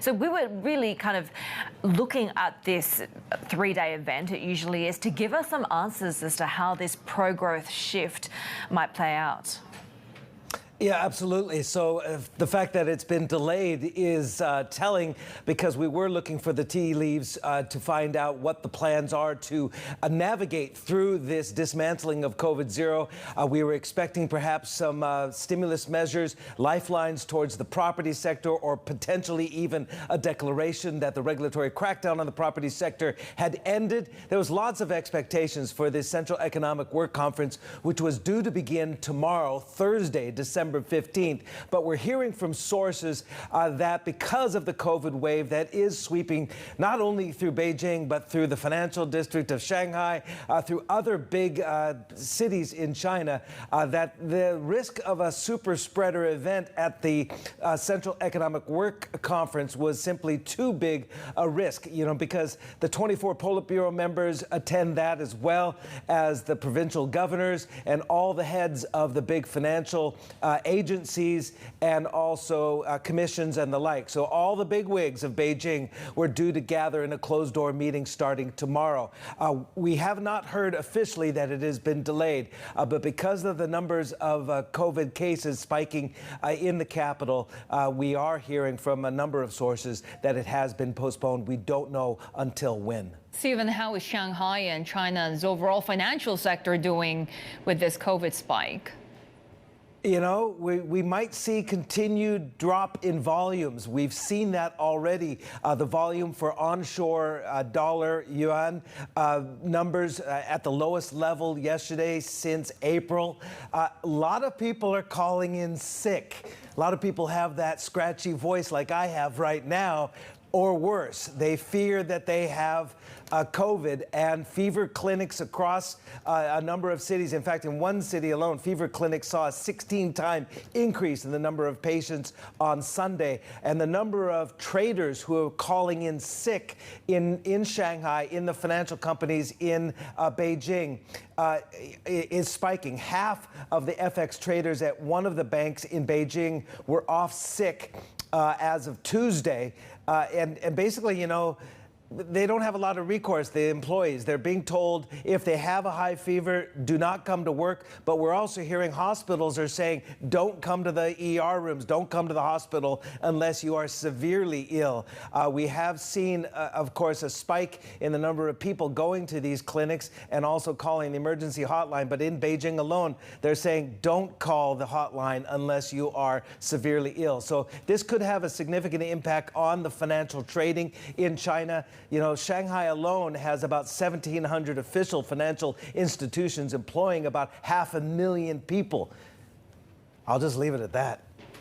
So we were really kind of looking at this three-day event, it usually is, to give us some answers as to how this pro-growth shift might play out. Yeah, absolutely. So the fact that it's been delayed is telling, because we were looking for the tea leaves to find out what the plans are to navigate through this dismantling of COVID-0. We were expecting perhaps some stimulus measures, lifelines towards the property sector, or potentially even a declaration that the regulatory crackdown on the property sector had ended. There was lots of expectations for this Central Economic Work Conference, which was due to begin tomorrow, Thursday, December 15th. But we're hearing from sources that because of the COVID wave that is sweeping not only through Beijing, but through the financial district of Shanghai, through other big cities in China, that the risk of a super spreader event at the Central Economic Work Conference was simply too big a risk, because the 24 Politburo members attend that, as well as the provincial governors and all the heads of the big financial agencies and also commissions and the like. So all the bigwigs of Beijing were due to gather in a closed-door meeting starting tomorrow. We have not heard officially that it has been delayed, but because of the numbers of COVID cases spiking in the capital, we are hearing from a number of sources that it has been postponed. We don't know until when. Stephen, how is Shanghai and China's overall financial sector doing with this COVID spike? We might see continued drop in volumes. We've seen that already. The volume for onshore dollar yuan numbers at the lowest level yesterday since April. A lot of people are calling in sick. A lot of people have that scratchy voice like I have right now, or worse. They fear that they have COVID, and fever clinics across a number of cities. In fact, in one city alone, fever clinics saw a 16-time increase in the number of patients on Sunday. And the number of traders who are calling in sick in Shanghai, in the financial companies in Beijing, is spiking. Half of the FX traders at one of the banks in Beijing were off sick as of Tuesday. And basically, they don't have a lot of recourse, the employees. They're being told if they have a high fever, do not come to work. But we're also hearing hospitals are saying, don't come to the ER rooms, don't come to the hospital unless you are severely ill. We have seen, of course, a spike in the number of people going to these clinics and also calling the emergency hotline. But in Beijing alone, they're saying, don't call the hotline unless you are severely ill. So this could have a significant impact on the financial trading in China. Shanghai alone has about 1,700 official financial institutions employing about 500,000 people. I'll just leave it at that.